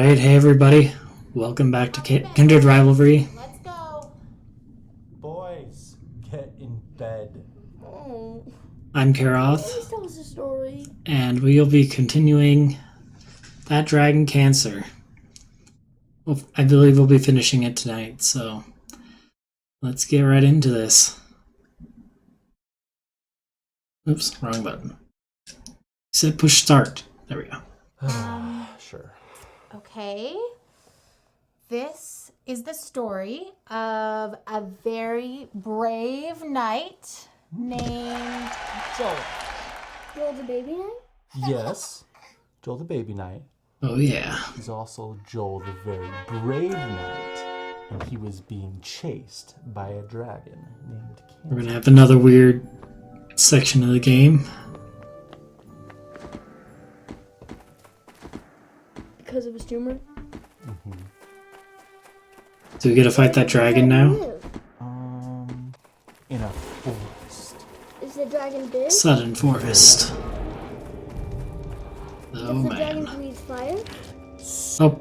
Alright, hey everybody. Welcome back to Kindred Rivalry. Let's go. Boys, get in bed. Oh. I'm Please Karoth, tell us a story. and we'll be continuing that Dragon Cancer. Well, I believe we'll be finishing it tonight, so let's get right into this. Oops, wrong button. Said push start. There we go. Sure. Okay. This is the story of a very brave knight named Joel. Joel the baby knight? Yes, Joel the baby knight. Oh yeah. He's also Joel the very brave knight, and he was being chased by a dragon named We're Kindred. gonna have another weird section of the game. Because of his tumor? Do we get to fight that dragon now? In a forest. Is the dragon big? Sudden Forest. Oh Does the dragon man. breathe fire? Oh,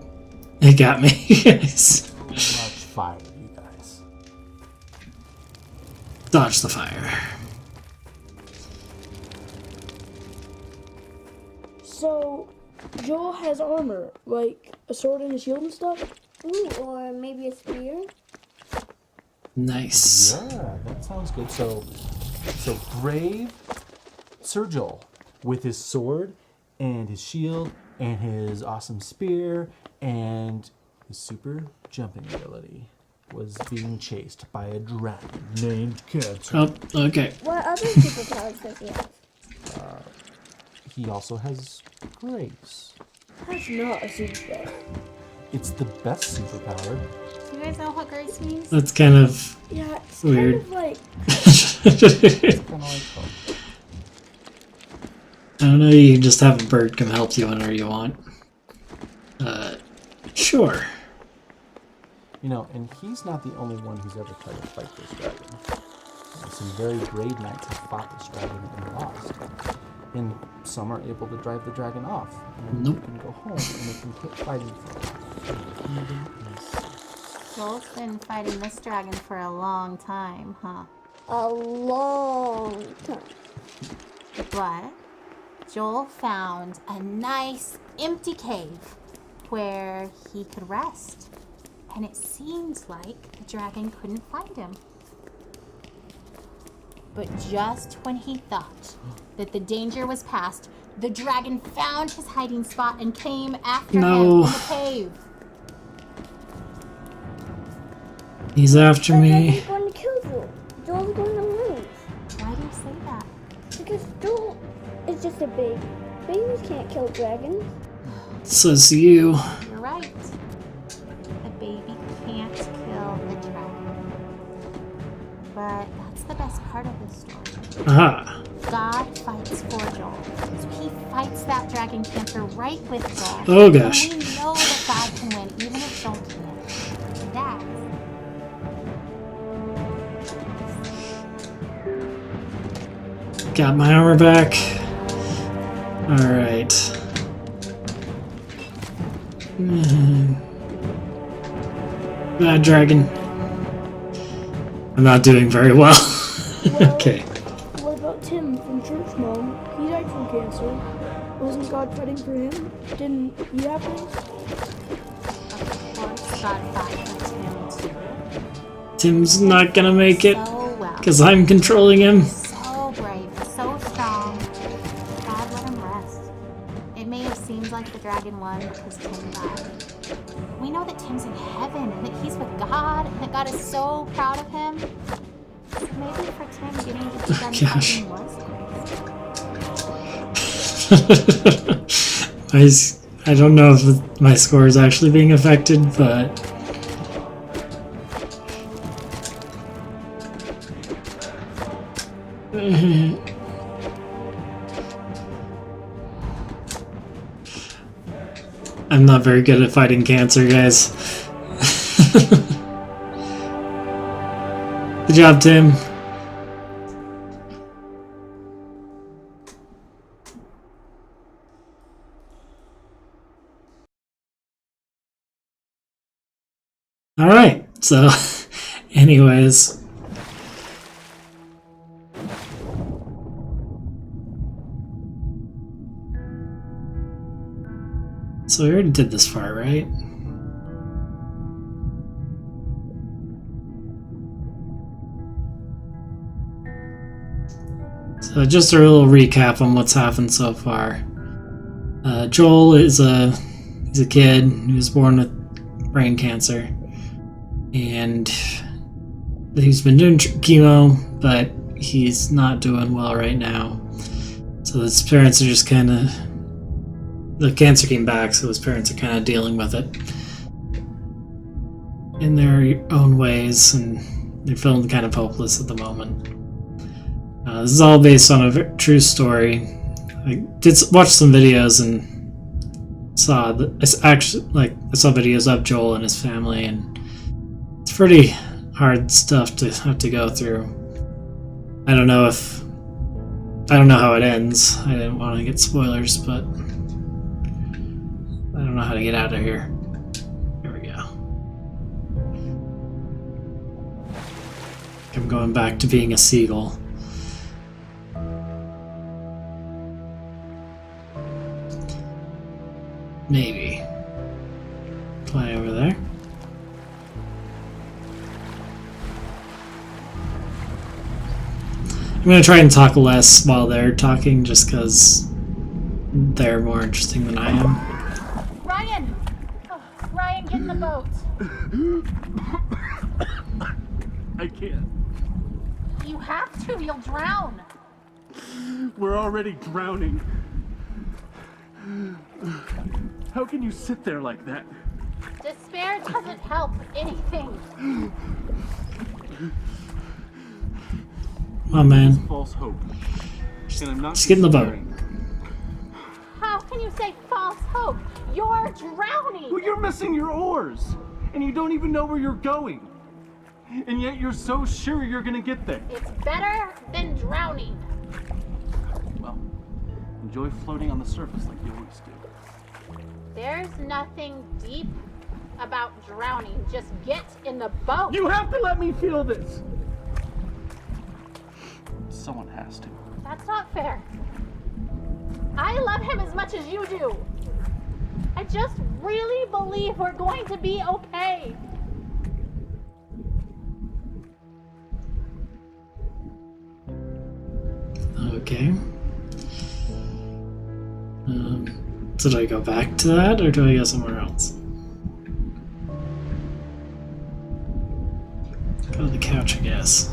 it got me. Yes. Much fire, you guys. Dodge the fire. So, Joel has armor, like a sword and a shield and stuff? Ooh, or maybe a spear. Nice. Yeah, that sounds good. So brave Sir Joel with his sword and his shield and his awesome spear and his super jumping ability was being chased by a dragon named Kindred. Oh, okay. What other superpowers does he have? He also has grace. That's not a superpower. It's the best superpower. Do you guys know what grace means? That's kind of Yeah, it's weird. kind of like... It's kind of like hope. I don't know, you can just have a bird come help you whenever you want. Sure. You know, and he's not the only one who's ever tried to fight this dragon. Some very brave knights have fought this dragon and lost. And some are able to drive the dragon off. And Nope. they can go home and they can quit fighting for a while. Joel's been fighting this dragon for a long time, huh? A long time. But Joel found a nice empty cave where he could rest. And it seemed like the dragon couldn't find him. But just when he thought that the danger was past, the dragon found his hiding spot and came after him in the cave. He's after That me. dragon's going to kill Joel. Joel's going to lose. Why do you say that? Because Joel is just a baby. Babies can't kill dragons. Says you. You're right. A baby can't kill the dragon. But that's the best part of this story. Aha. God fights for Joel. So he fights that dragon cancer right with Joel. Oh gosh. And we know that God can win even if Joel can't. He dies. Got my armor back. Alright. Bad dragon. I'm not doing very well. Okay. What about Tim from Church Mom? He died from cancer. Wasn't God fighting for him? Didn't he have things? Of course, God fought for Tim too. Tim's not gonna make it So well. because I'm controlling him. So brave, so strong. God let him rest. It may have seemed like the dragon won because Tim died. We know that Tim's in heaven and that he's with God and that God is so proud of him. So maybe for Tim, getting to be done Gosh. fighting was I don't know if my score is actually being affected, but I'm not very good at fighting cancer, guys. Good job, Tim. All right. So, anyways. So we already did this part, right? So just a little recap on what's happened so far. Joel is he's a kid who was born with brain cancer, and he's been doing chemo, but he's not doing well right now. So his parents are just kind of, the cancer came back, so his parents are kind of dealing with it in their own ways, and they're feeling kind of hopeless at the moment. This is all based on a true story. I did watch some videos and saw that I saw videos of Joel and his family, and it's pretty hard stuff to have to go through. I don't know how it ends. I didn't want to get spoilers, but I don't know how to get out of here. Here we go. I'm going back to being a seagull. Maybe. Fly over there. I'm going to try and talk less while they're talking, just because they're more interesting than I am. Ryan! Oh, Ryan, get in the boat. I can't. You have to, you'll drown. We're already drowning. How can you sit there like that? Despair doesn't help anything. Oh man. False hope. And I'm not Just get in the boat. How can you say false hope? You're drowning. Well, you're missing your oars, and you don't even know where you're going. And yet you're so sure you're gonna get there. It's better than drowning. Well, enjoy floating on the surface like you always do. There's nothing deep about drowning. Just get in the boat. You have to let me feel this. Someone has to. That's not fair. I love him as much as you do. I just really believe we're going to be okay. Okay. So do I go back to that, or do I go somewhere else? Go to the couch, I guess.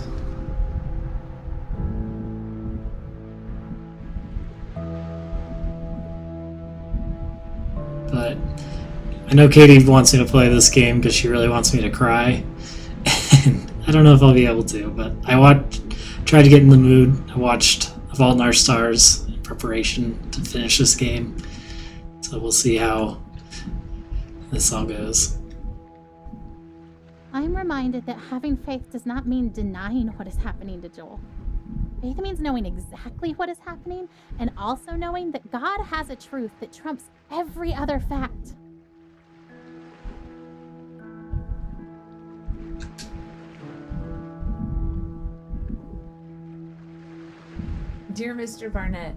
But I know Katie wants me to play this game because she really wants me to cry. And I don't know if I'll be able to, but tried to get in the mood. I watched A Fault in Our Stars in preparation to finish this game. So we'll see how this all goes. I'm reminded that having faith does not mean denying what is happening to Joel. Faith means knowing exactly what is happening and also knowing that God has a truth that trumps every other fact. Dear Mr. Barnett,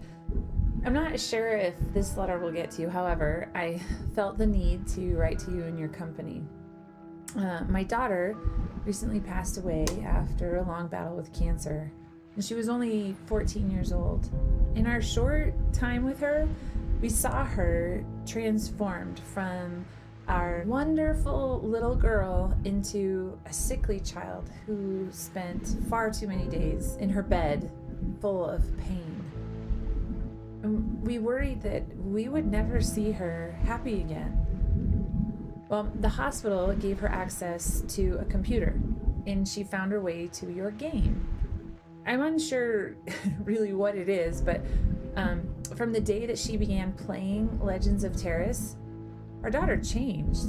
I'm not sure if this letter will get to you. However, I felt the need to write to you and your company. My daughter recently passed away after a long battle with cancer, and she was only 14 years old. In our short time with her, we saw her transformed from our wonderful little girl into a sickly child who spent far too many days in her bed full of pain. We worried that we would never see her happy again. Well, the hospital gave her access to a computer, and she found her way to your game. I'm unsure really what it is, but from the day that she began playing Legends of Terrace, our daughter changed.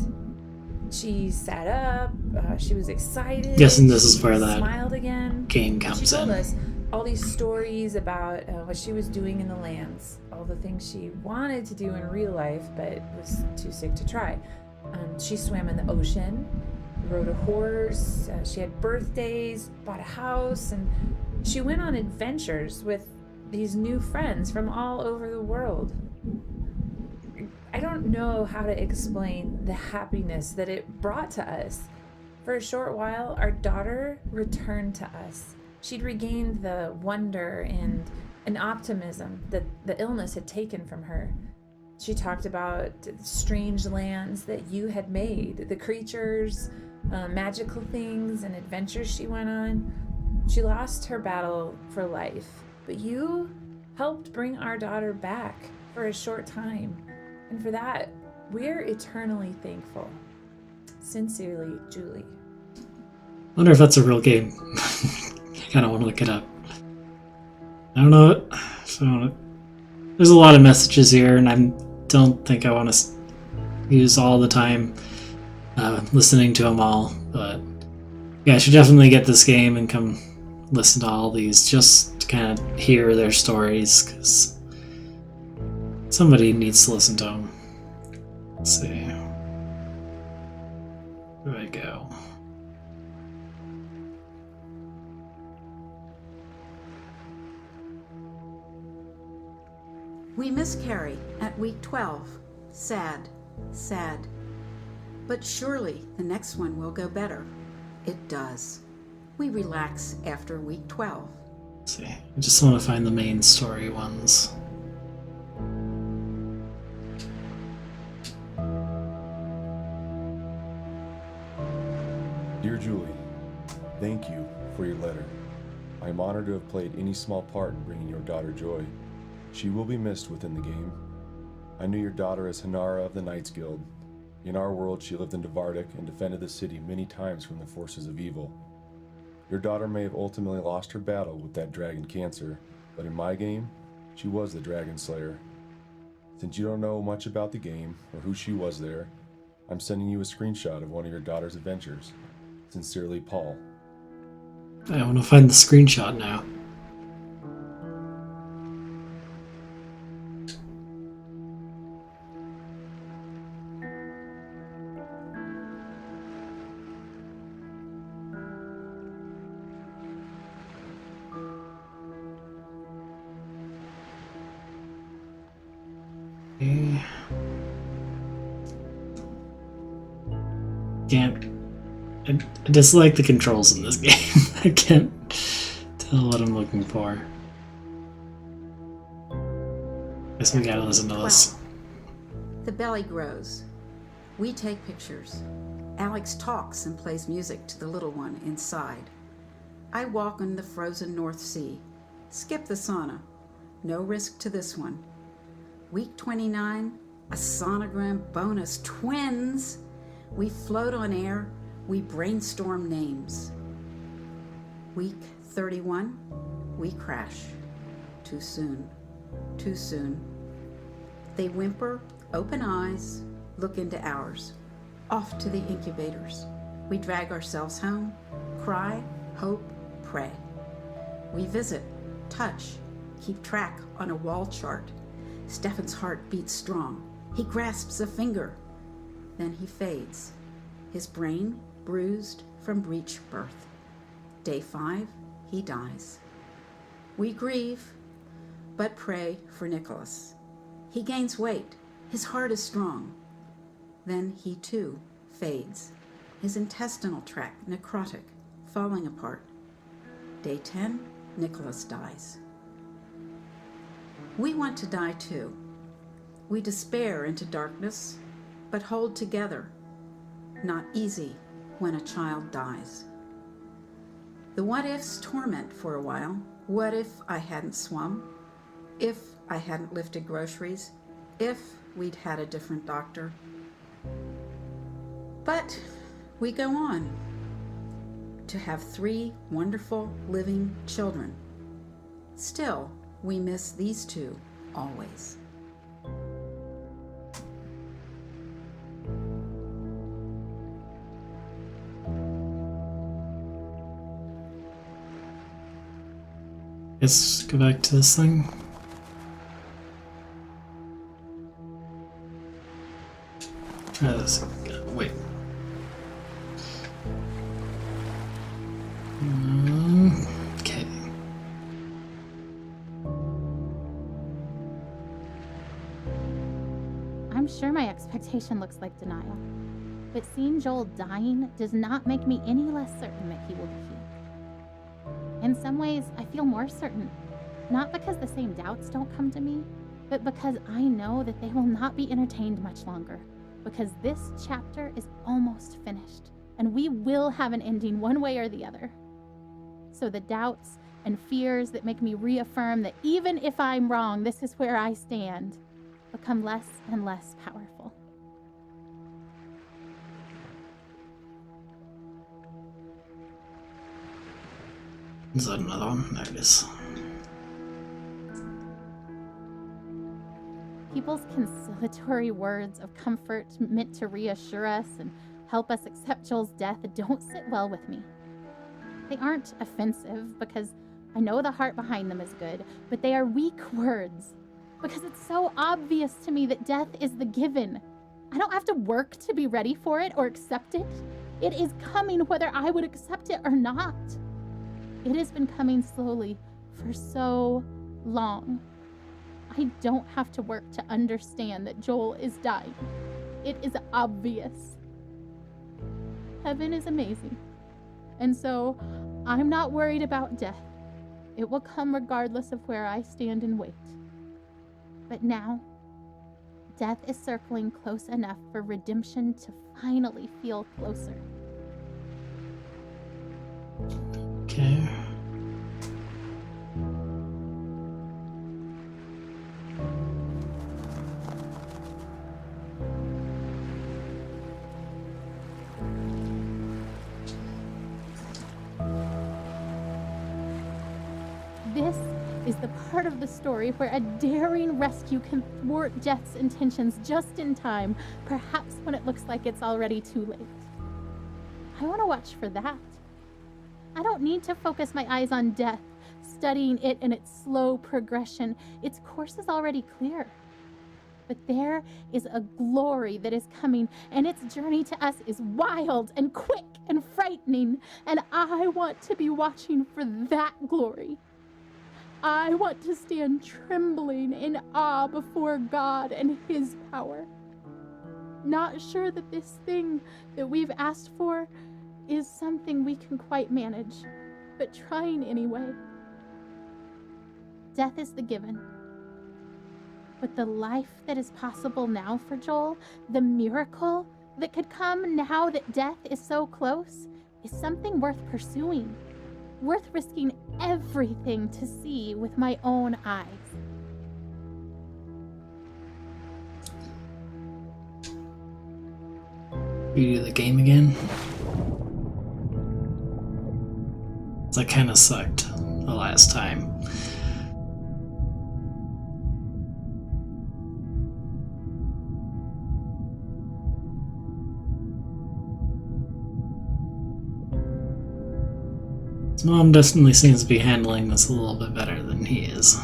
She sat up, she was excited. Yes, and this is where that smiled again. Game comes in. She told us all these stories about what she was doing in the lands, all the things she wanted to do in real life but was too sick to try. She swam in the ocean, rode a horse, she had birthdays, bought a house, and she went on adventures with these new friends from all over the world. I don't know how to explain the happiness that it brought to us. For a short while, our daughter returned to us. She'd regained the wonder and an optimism that the illness had taken from her. She talked about strange lands that you had made, the creatures, magical things, and adventures she went on. She lost her battle for life, but you helped bring our daughter back for a short time. And for that, we're eternally thankful. Sincerely, Julie. Wonder if that's a real game. I kind of want to look it up. I don't know. So there's a lot of messages here, and I don't think I want to use all the time listening to them all. But yeah, I should definitely get this game and come listen to all these just to kind of hear their stories, because somebody needs to listen to them. Let's see. Where do I go? We miss Carrie at week 12. Sad, sad. But surely the next one will go better. It does. We relax after week 12. Let's see. I just want to find the main story ones. Dear Julie, thank you for your letter. I am honored to have played any small part in bringing your daughter joy. She will be missed within the game. I knew your daughter as Hanara of the Knights Guild. In our world, she lived in Dvardik and defended the city many times from the forces of evil. Your daughter may have ultimately lost her battle with that dragon cancer, but in my game, she was the dragon slayer. Since you don't know much about the game or who she was there, I'm sending you a screenshot of one of your daughter's adventures. Sincerely, Paul. I want to find the screenshot now. Okay. I dislike the controls in this game. I can't tell what I'm looking for. Guess we gotta listen to this. The belly grows. We take pictures. Alex talks and plays music to the little one inside. I walk on the frozen North Sea. Skip the sauna. No risk to this one. Week 29, a sonogram bonus. Twins! We float on air. We brainstorm names. Week 31, we crash. Too soon. Too soon. They whimper, open eyes, look into ours. Off to the incubators. We drag ourselves home, cry, hope, pray. We visit, touch, keep track on a wall chart. Stefan's heart beats strong. He grasps a finger. Then he fades. His brain bruised from breech birth. Day 5, he dies. We grieve, but pray for Nicholas. He gains weight. His heart is strong. Then he too fades. His intestinal tract necrotic, falling apart. Day 10, Nicholas dies. We want to die too. We despair into darkness, but hold together. Not easy when a child dies. The what-ifs torment for a while. What if I hadn't swum? If I hadn't lifted groceries? If we'd had a different doctor? But we go on to have 3 wonderful living children. Still, we miss these 2 always. Let's go back to this thing. Try this. Wait. I'm sure my expectation looks like denial. But seeing Joel dying does not make me any less certain that he will be healed. In some ways, I feel more certain, not because the same doubts don't come to me, but because I know that they will not be entertained much longer, because this chapter is almost finished, and we will have an ending one way or the other. So the doubts and fears that make me reaffirm that even if I'm wrong, this is where I stand, become less and less powerful. Is that another one? There it is. People's conciliatory words of comfort meant to reassure us and help us accept Joel's death don't sit well with me. They aren't offensive because I know the heart behind them is good, but they are weak words because it's so obvious to me that death is the given. I don't have to work to be ready for it or accept it. It is coming whether I would accept it or not. It has been coming slowly for so long. I don't have to work to understand that Joel is dying. It is obvious. Heaven is amazing. And so I'm not worried about death. It will come regardless of where I stand and wait. But now, death is circling close enough for redemption to finally feel closer. Okay. This is the part of the story where a daring rescue can thwart Death's intentions just in time, perhaps when it looks like it's already too late. I want to watch for that. I don't need to focus my eyes on Death, studying it in its slow progression. Its course is already clear. But there is a glory that is coming, and its journey to us is wild and quick and frightening, and I want to be watching for that glory. I want to stand trembling in awe before God and His power. Not sure that this thing that we've asked for is something we can quite manage, but trying anyway. Death is the given. But the life that is possible now for Joel, the miracle that could come now that death is so close, is something worth pursuing. Worth risking everything to see with my own eyes. You do the game again? That kind of sucked the last time. His mom definitely seems to be handling this a little bit better than he is.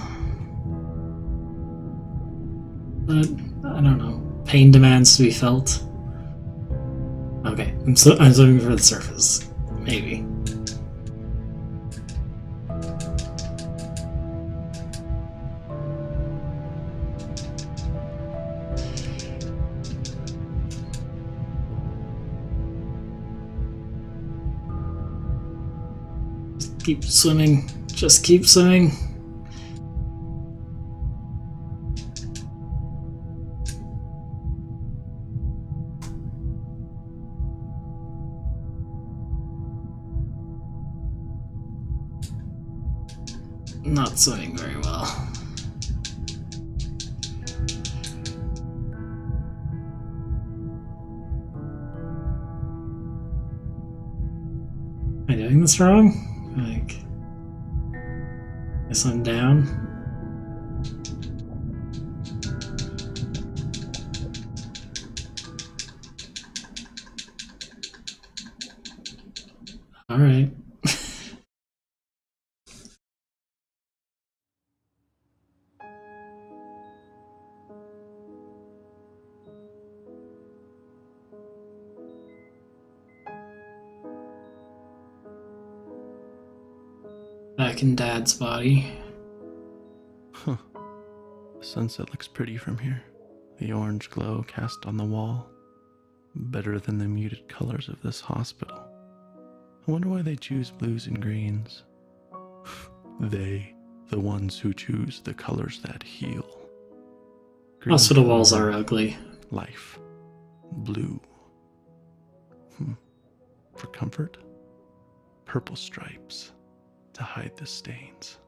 But, I don't know. Pain demands to be felt. Okay, I'm looking for the surface. Maybe. Keep swimming. Just keep swimming. Not swimming very well. Am I doing this wrong? Like, guess I'm down. All right. Back in Dad's body. Huh. The sunset looks pretty from here. The orange glow cast on the wall, better than the muted colors of this hospital. I wonder why they choose blues and greens. They, the ones who choose the colors that heal. Green Hospital walls for are ugly. life. Blue. For comfort. Purple stripes to hide the stains.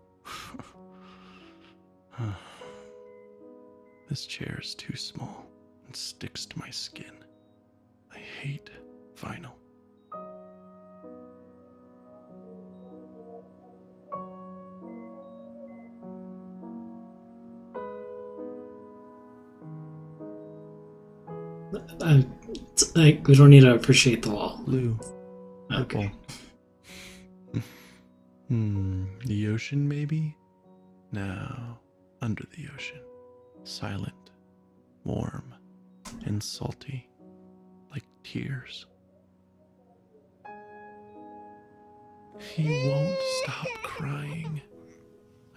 This chair is too small and sticks to my skin. I hate vinyl. We don't need to appreciate the wall. Blue. Okay. The ocean, maybe? No, under the ocean. Silent, warm, and salty, like tears. He won't stop crying.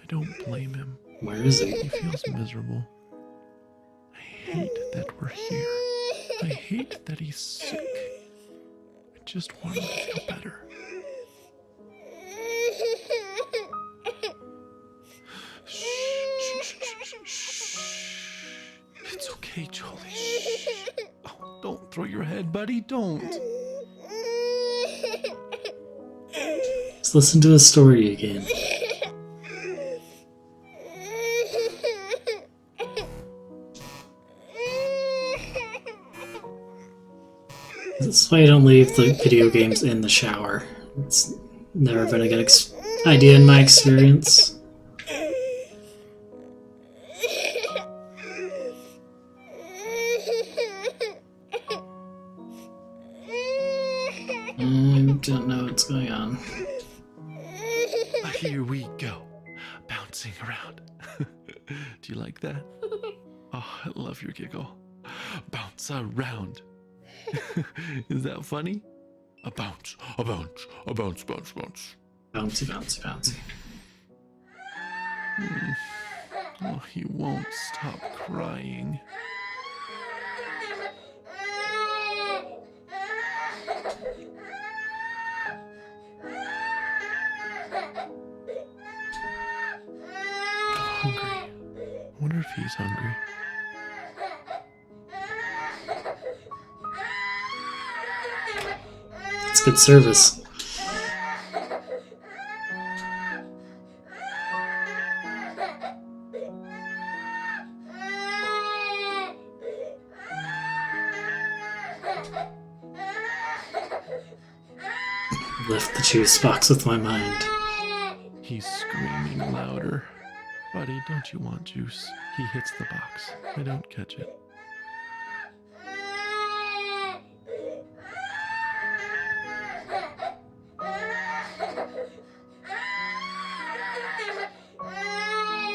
I don't blame him. Where is he? He feels miserable. I hate that we're here. I hate that he's sick. I just want him to feel better. Shh. It's okay, Jolie. Shh. Oh, don't throw your head, buddy. Don't. Let's listen to the story again. That's why I don't leave the video games in the shower. It's never been a good idea in my experience. I don't know what's going on. Here we go. Bouncing around. Do you like that? Oh, I love your giggle. Bounce around. Is that funny? A bounce, a bounce, a bounce, bounce, bounce. Bouncy, bouncy, bouncy. Oh, he won't stop crying. I'm hungry. I wonder if he's hungry. It's good service. Left the juice box with my mind. He's screaming louder. Buddy, don't you want juice? He hits the box. I don't catch it.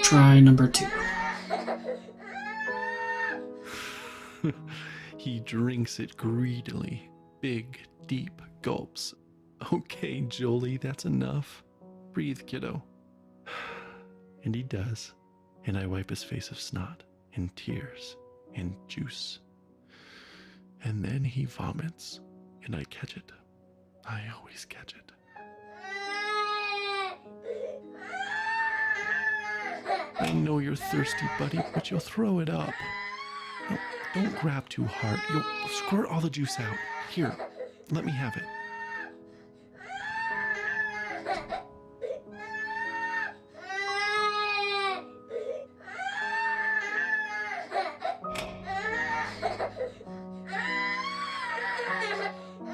Try number 2. He drinks it greedily. Big, deep gulps. Okay, Jolie, that's enough. Breathe, kiddo. And he does. And I wipe his face of snot and tears and juice. And then he vomits. And I catch it. I always catch it. I know you're thirsty, buddy, but you'll throw it up. No, don't grab too hard. You'll squirt all the juice out. Here, let me have it.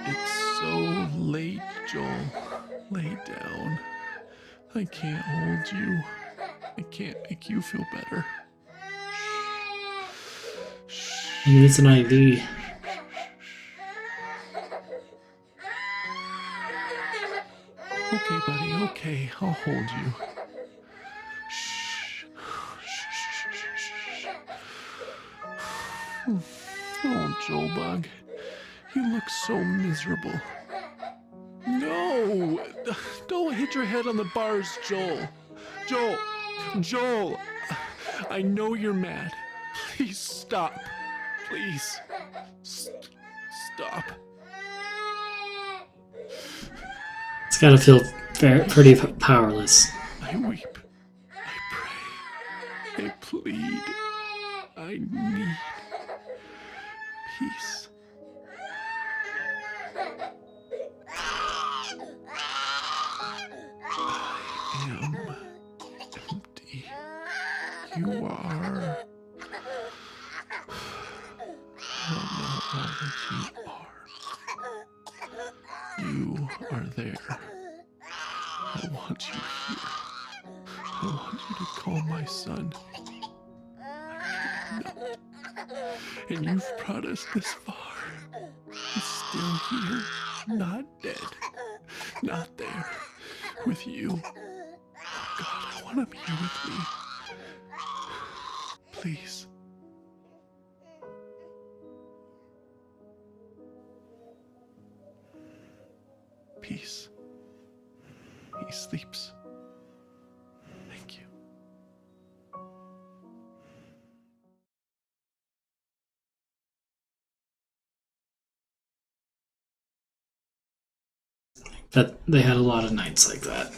It's so late, Joel. Lay down. I can't hold you. I can't make you feel better. He needs an IV. Okay, buddy, okay. I'll hold you. Shh. Oh, Joel Bug. You look so miserable. No! Don't hit your head on the bars, Joel. Joel! I know you're mad. Please stop. Please. Stop. It's gotta feel pretty powerless. I weep. I pray. I plead. I need peace. I am empty. You are. I don't know all that you are. You are there. I want you here. I want you to call my son. I cannot. And you've brought us this far. He's still here, not dead, not there, with you. Oh God, I want him here with me. Please. Peace. He sleeps. Thank you. But they had a lot of nights like that.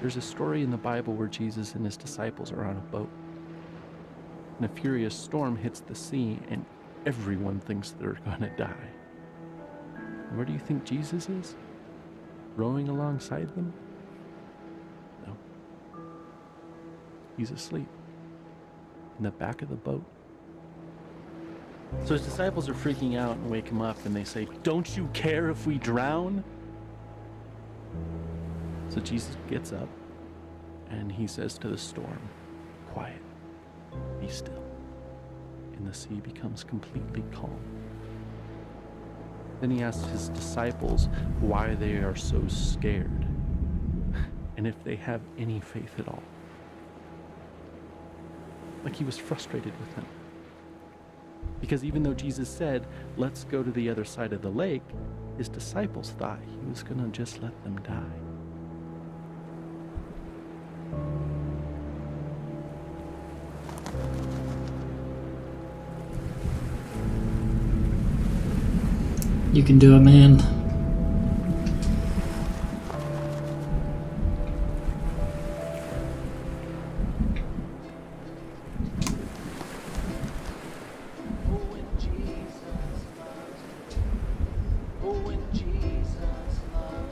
There's a story in the Bible where Jesus and his disciples are on a boat. And a furious storm hits the sea, and everyone thinks they're gonna die. Where do you think Jesus is? Rowing alongside them? No. He's asleep in the back of the boat. So his disciples are freaking out and wake him up, and they say, "Don't you care if we drown?" So Jesus gets up and he says to the storm, "Quiet, be still." And the sea becomes completely calm. Then he asks his disciples why they are so scared and if they have any faith at all. Like he was frustrated with them. Because even though Jesus said, "Let's go to the other side of the lake," his disciples thought he was gonna just let them die. You can do it, man.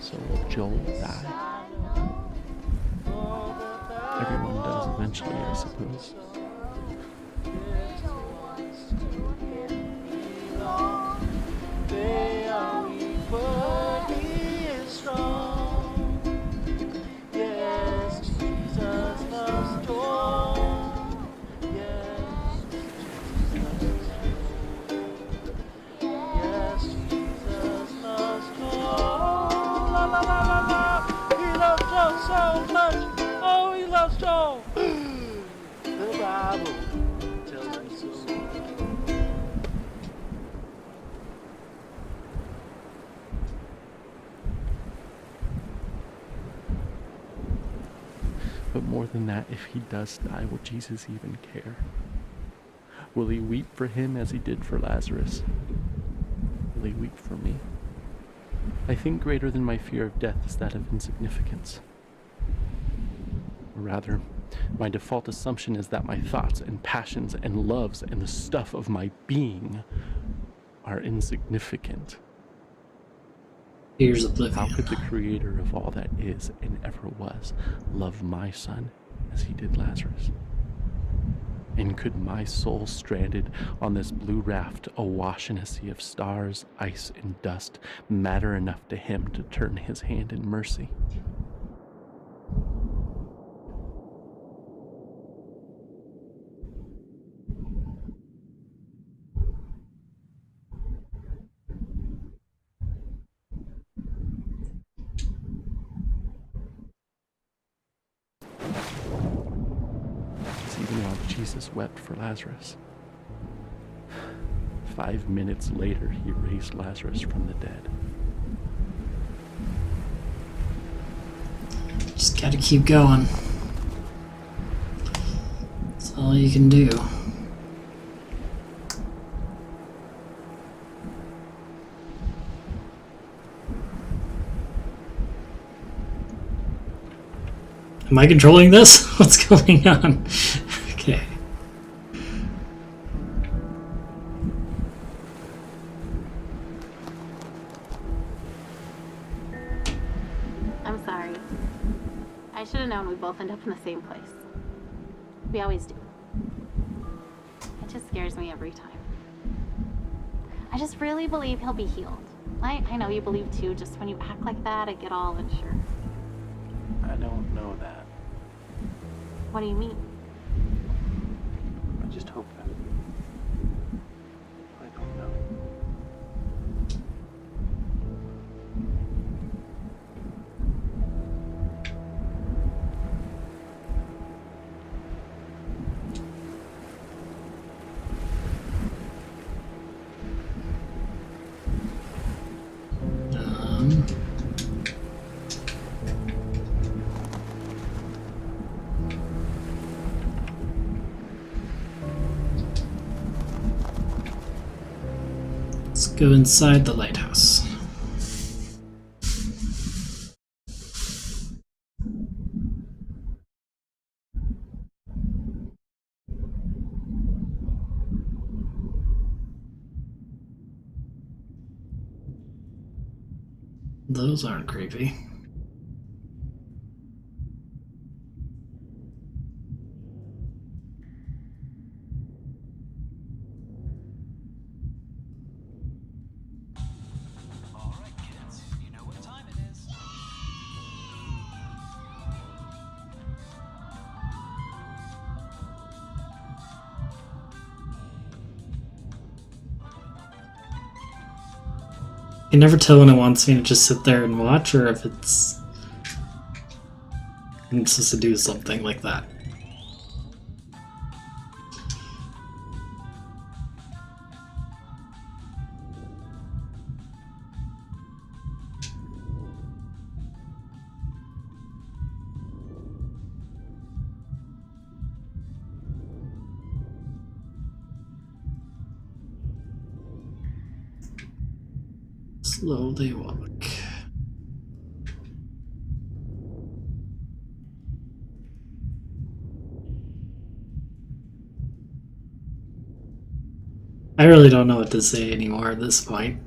So will Joel die? Everyone does eventually, I suppose. But more than that, if he does die, will Jesus even care? Will he weep for him as he did for Lazarus? Will he weep for me? I think greater than my fear of death is that of insignificance. Or rather, my default assumption is that my thoughts and passions and loves and the stuff of my being are insignificant. Here's oblivion. How could the creator of all that is and ever was love my son as he did Lazarus? And could my soul stranded on this blue raft awash in a sea of stars, ice, and dust matter enough to him to turn his hand in mercy? Even while Jesus wept for Lazarus. 5 minutes later, he raised Lazarus from the dead. Just gotta keep going. That's all you can do. Am I controlling this? What's going on? Okay. I'm sorry. I should have known we'd both end up in the same place. We always do. It just scares me every time. I just really believe he'll be healed. I know you believe too, just when you act like that, I get all unsure. I don't know that. What do you mean? I just hope that. I don't know. Let's go inside the lighthouse. Those aren't creepy. I can never tell when it wants me to just sit there and watch, or if I'm supposed to do something like that. Slowly walk. I really don't know what to say anymore at this point.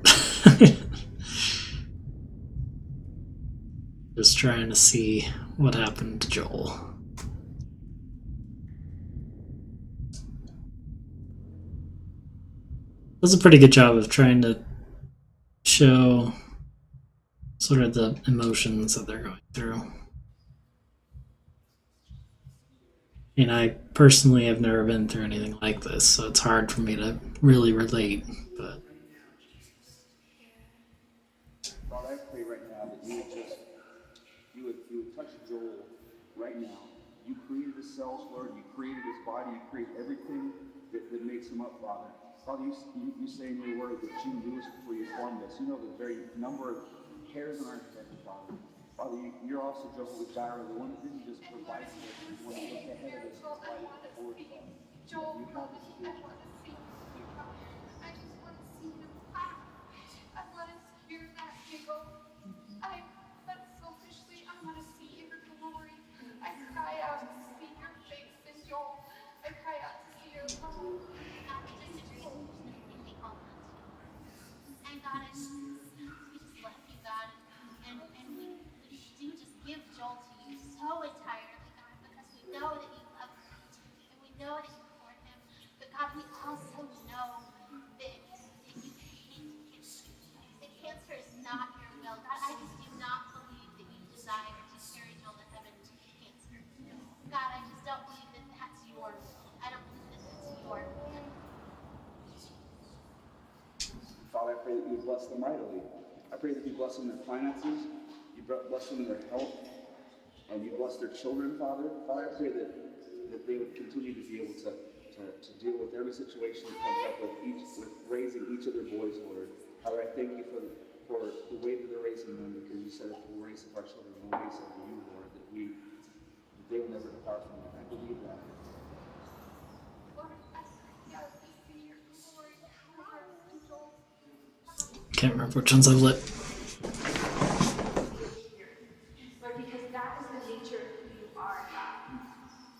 Just trying to see what happened to Joel. Does a pretty good job of trying to show sort of the emotions that they're going through. And I personally have never been through anything like this, so it's hard for me to really relate, but Father, I pray right now that you would touch Joel right now. You created his cells, Lord. You created his body. You created everything that makes him up, Father. Father, you say in your word that you knew us before you formed us. You know the very number of hairs on our head, Father. Father, you're also Jehovah Jireh, the one that didn't just provide for us, the one that looked ahead of us and provided for us, Father. Joel, You have us I want to see you. I just want to see him laugh. I want to hear that giggle. But selfishly, I want to see your glory. I cry out to see your face in Joel. I cry out to see your love. Not just a dream, there's no complete moment. And God, we just love you, God. And we do just give Joel to you so entirely, God, because we know that you love him. And we know that you support him. But God, we also know that you hate cancer. That cancer is not your will. God, I just do not believe that you desire to carry Joel to heaven with cancer. God, I just don't believe that that's your will. I don't believe that that's your plan. Father, I pray that you would bless them mightily. I pray that you bless them in their finances, you bless them in their health, and you bless their children, Father. Father, I pray that they would continue to be able to deal with every situation that comes up with raising each of their boys, Lord. Father, I thank you for the way that they're raising them, because you said if we raise up our children, we'll raise up you, Lord, that they will never depart from you. I believe that. Lord, I love to see your glory through our angels. Can't remember which ones I've lit. Lord, because that is the nature of who you are, God.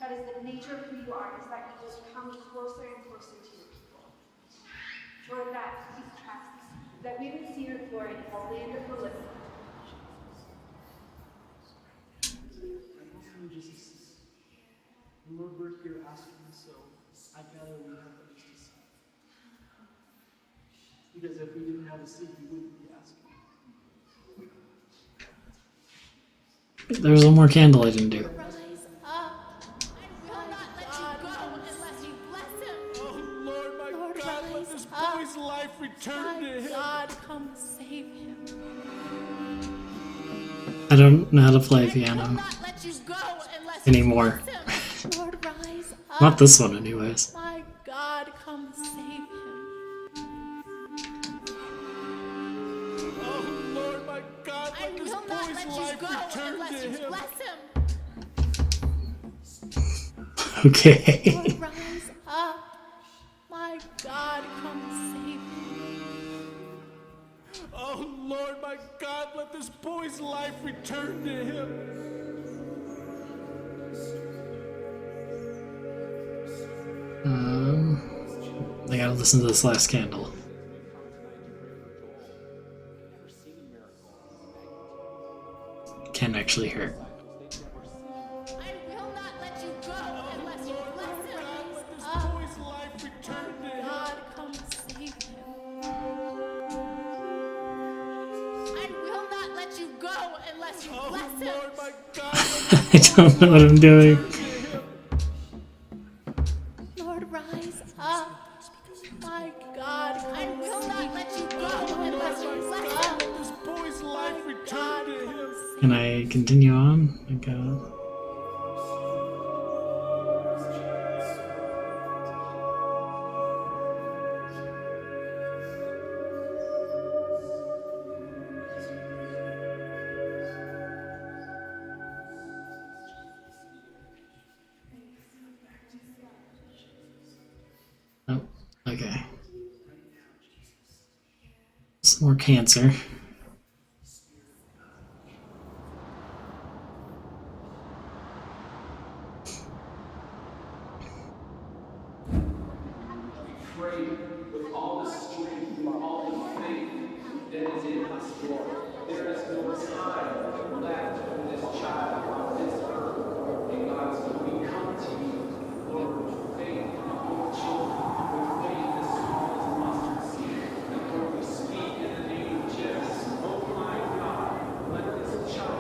That is the nature of who you are, is that you just come closer and closer to your people. Lord, that we would see your glory in the land of the living. Lord, we're here asking, so I gather we have things to say. Because if we didn't have a seat, we wouldn't be asking. There was one more candle I didn't do. Rise up. I will not let you go unless you bless him. Oh, Lord, my Lord, God, let rise this up. boy's life return to him. God, come save him. I don't know how to play I will piano not let you go unless anymore. you bless him. Lord, rise up. Not this one, anyways. My God, come save him. Oh, Lord, my God, I let this will not boy's let you life go return unless to you him. bless him. Okay. Lord, rise up. My God, come save him. Oh, Lord, my God, let this boy's life return to him. I gotta listen to this last candle. Can't actually hear it. I will not let you go unless you bless him. God, let this Up. boy's life return to him. God, come save him. I will not let you go unless you bless him. Lord, my God, I don't know what I'm doing. Lord, rise up. My God, I will not let you go unless you bless him. let this boy's life return to him. Can I continue on? Okay. Oh, okay. Some more cancer. Pray with all the strength and all the faith that is in us, Lord. There is no time left for this child on this earth. And God, so we come to you, Lord, with faith in the little children, with faith as small as a mustard seed. And Lord, we speak in the name of Jesus. Oh my God, let this child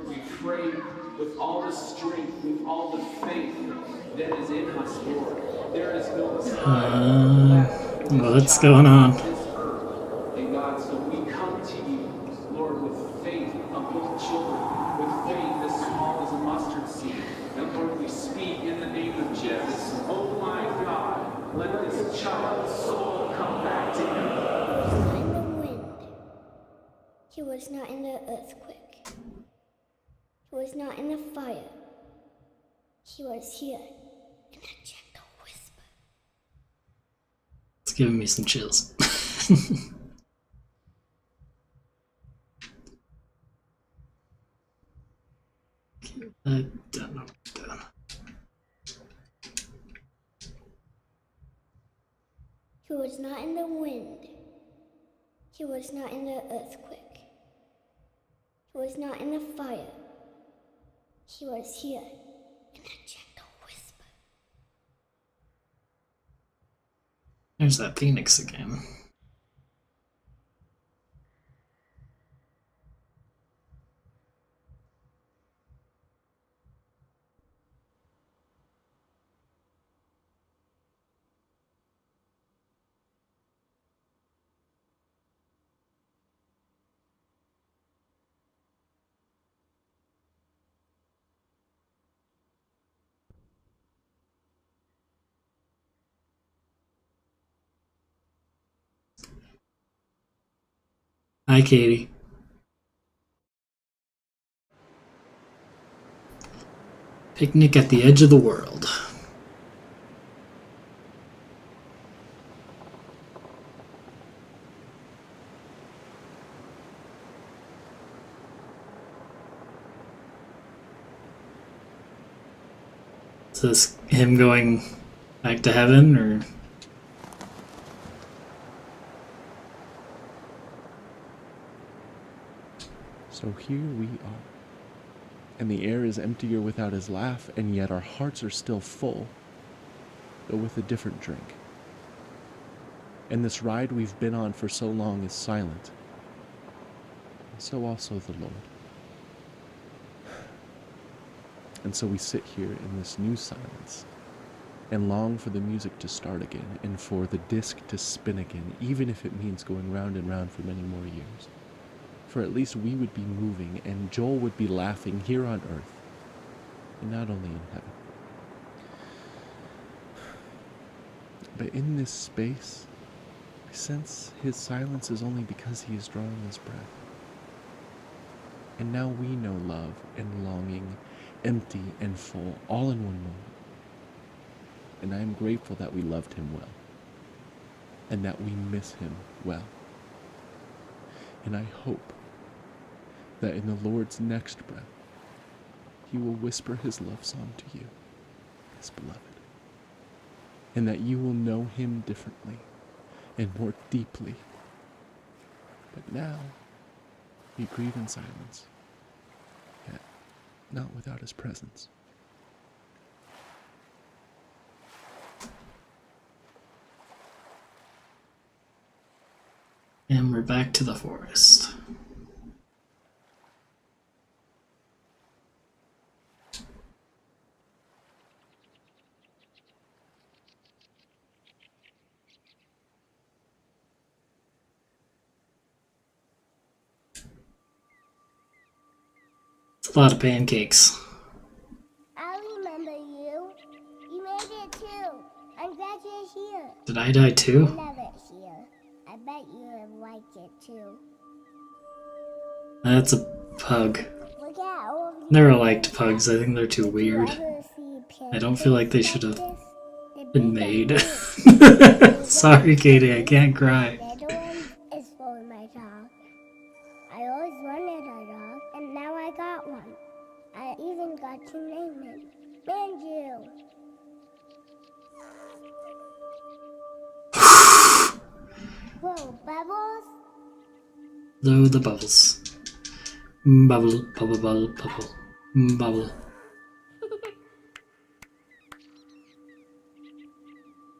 we pray with all the strength, with all the faith that is in us, Lord. There is no time left for this What's going on? this earth. And God, so we come to you, Lord, with faith of little children, with faith as small as a mustard seed. And Lord, we speak in the name of Jesus. Oh my God, let this child's soul come back to you. In the wind. He was not in the earthquake. He was not in the fire. He was here in a gentle whisper. It's giving me some chills. I don't know what I'm doing. He was not in the wind. He was not in the earthquake. He was not in the fire. He was here in a gentle whisper. There's that phoenix again. Hi, Katie. Picnic at the edge of the world. Is this him going back to heaven, or? So here we are. And the air is emptier without his laugh, and yet our hearts are still full, though with a different drink. And this ride we've been on for so long is silent. And so also the Lord. And so we sit here in this new silence, and long for the music to start again, and for the disc to spin again, even if it means going round and round for many more years. For at least we would be moving, and Joel would be laughing here on earth, and not only in heaven. But in this space, I sense his silence is only because he is drawing his breath. And now we know love and longing, empty and full, all in one moment. And I am grateful that we loved him well, and that we miss him well. And I hope that in the Lord's next breath, he will whisper his love song to you, his beloved, and that you will know him differently and more deeply. But now, you grieve in silence, yet not without his presence. And we're back to the forest. It's a lot of pancakes. I remember you. You made it too. I'm glad you're here. Did I die too? I love it here. I bet you have liked it too. That's a pug. Look at all of Never liked pugs. I think they're too weird. I don't feel like they should have been made. Sorry, Katie, I can't cry. The other one is for my dog. I always wanted a dog, and now I got one. I even got to name him Manju. Whoa, Bubbles? Blow the bubbles. Bubble, bubble, bubble, bubble, bubble.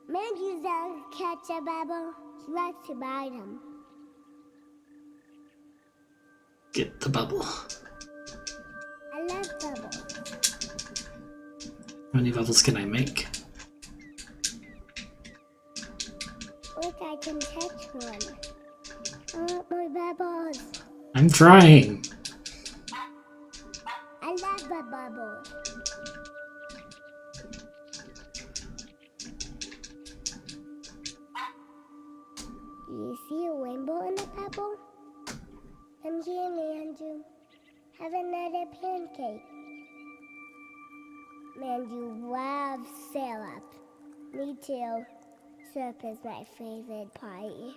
Manju doesn't catch a bubble. She likes to bite him. Get the bubble. I love bubbles. How many bubbles can I make? Look, I can catch one. I want more bubbles. I'm trying. I love the bubbles. Do you see a rainbow in the pebble? Come here, Manju. Have another pancake. Manju loves syrup. Me too. Syrup is my favorite party.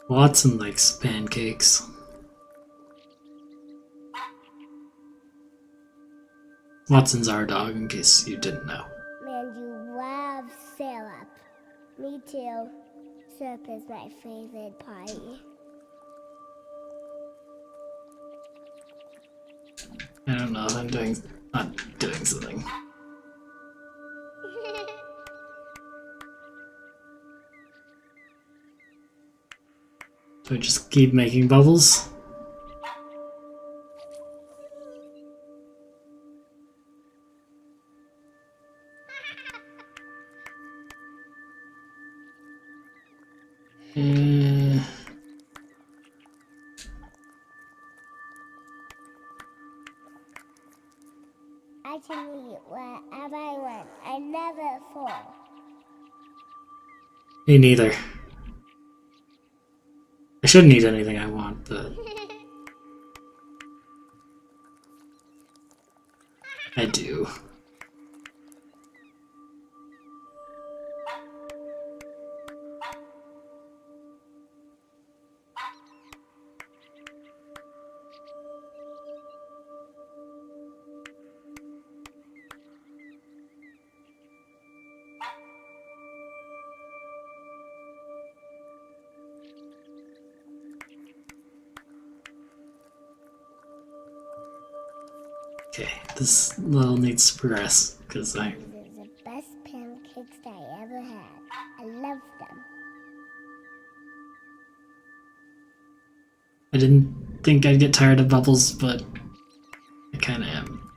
Watson likes pancakes. Watson's our dog, in case you didn't know. Manju loves syrup. Me too. Syrup is my favorite party. I don't know, I'm not doing something. Do I just keep making bubbles? I can eat wherever I want. I never fall. Me neither. I shouldn't eat anything I want, but I do. Okay, this level needs to progress, because These are the best pancakes that I ever had. I love them. I didn't think I'd get tired of bubbles, but I kinda am.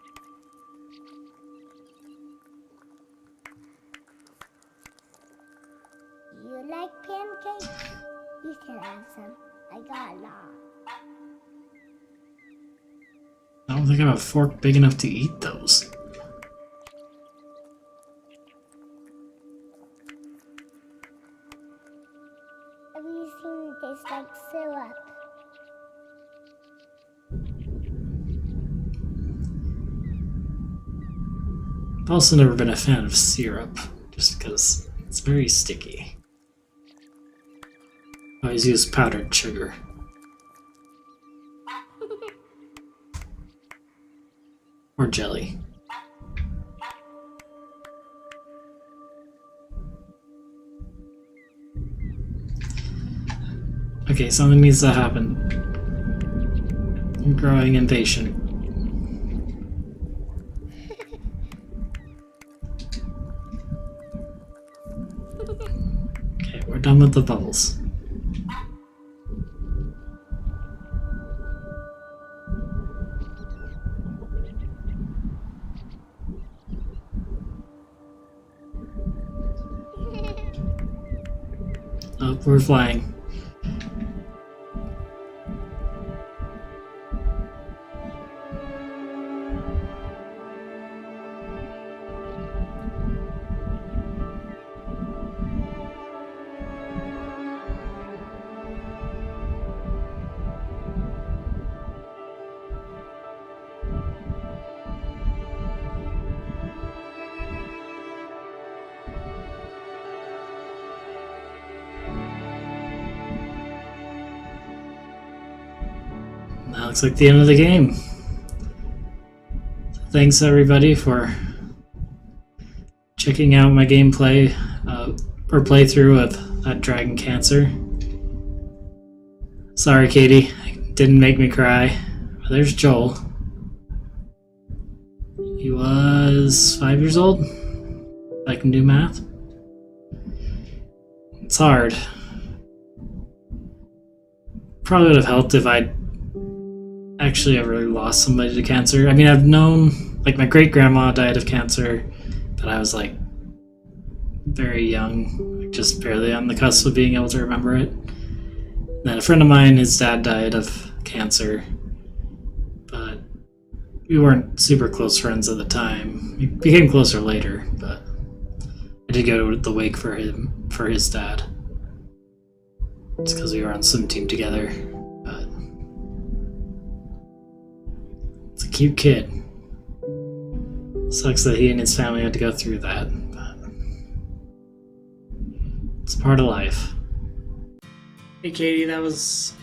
You like pancakes? You can have some. I got a lot. I don't think I have a fork big enough to eat those. Everything tastes like syrup. I've also never been a fan of syrup, just because it's very sticky. I always use powdered sugar. Or jelly. Okay, something needs to happen. I'm growing impatient. Okay, we're done with the bubbles. Oh, we're flying. That looks like the end of the game. So thanks everybody for checking out my gameplay or playthrough of that Dragon Cancer. Sorry, Katie, didn't make me cry. There's Joel. He was 5 years old. If I can do math. It's hard. Probably would have helped if I'd actually ever lost somebody to cancer. I mean, I've known, like, my great-grandma died of cancer, but I was, like, very young, just barely on the cusp of being able to remember it. And then a friend of mine, his dad died of cancer, but we weren't super close friends at the time. We became closer later, but I did go to the wake for him, for his dad. It's because we were on swim team together, but it's a cute kid. Sucks that he and his family had to go through that, but it's part of life. Hey Katie, that was...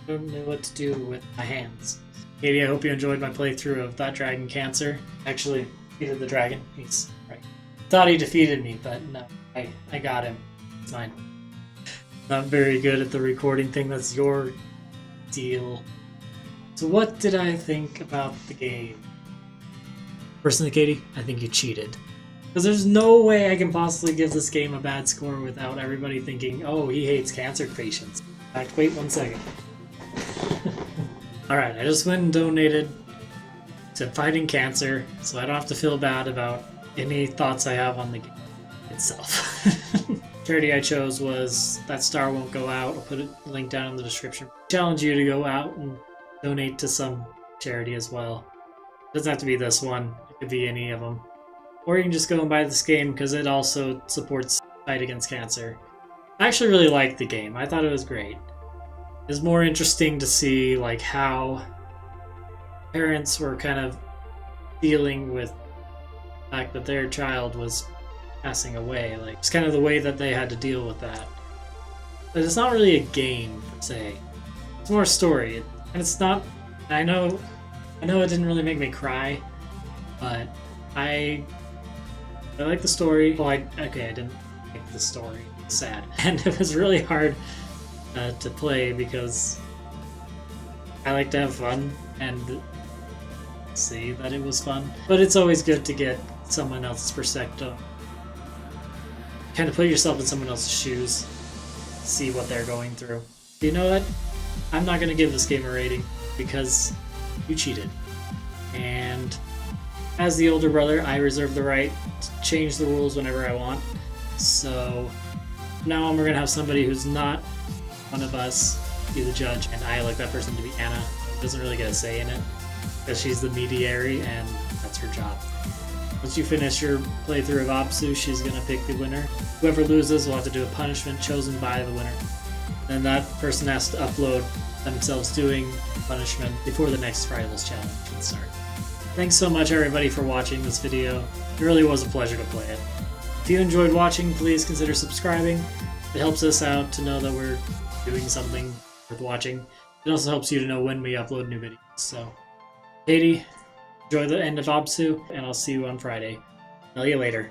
I don't know what to do with my hands. Katie, I hope you enjoyed my playthrough of that Dragon Cancer. Actually, defeated the dragon. He's right. Thought he defeated me, but no, I got him. It's fine. Not very good at the recording thing. That's your deal. So what did I think about the game? Personally, Katie, I think you cheated. Because there's no way I can possibly give this game a bad score without everybody thinking, oh, he hates cancer patients. In fact, wait 1 second. Alright, I just went and donated to fighting cancer, so I don't have to feel bad about any thoughts I have on the game itself. Charity I chose was That Star Won't Go Out. I'll put a link down in the description. Challenge you to go out and donate to some charity as well. It doesn't have to be this one, it could be any of them. Or you can just go and buy this game because it also supports fight against cancer. I actually really liked the game. I thought it was great. It's more interesting to see like how parents were kind of dealing with the fact that their child was passing away. Like it's kind of the way that they had to deal with that. But it's not really a game per se. It's more a story, and it's not. I know it didn't really make me cry, but I like the story. Well, I didn't like the story. It's sad, and it was really hard to play because I like to have fun and see that it was fun. But it's always good to get someone else's perspective. Kind of put yourself in someone else's shoes, see what they're going through. You know what? I'm not going to give this game a rating because you cheated. And as the older brother, I reserve the right to change the rules whenever I want. So now we're going to have somebody who's not one of us be the judge, and I like that person to be Anna. Doesn't really get a say in it because she's the mediary and that's her job. Once you finish your playthrough of Absu, she's going to pick the winner. Whoever loses will have to do a punishment chosen by the winner. And that person has to upload themselves doing punishment before the next Rivals challenge can start. Thanks so much everybody for watching this video. It really was a pleasure to play it. If you enjoyed watching, please consider subscribing. It helps us out to know that we're doing something worth watching. It also helps you to know when we upload new videos. So, Katie, enjoy the end of Absu, and I'll see you on Friday. See you later.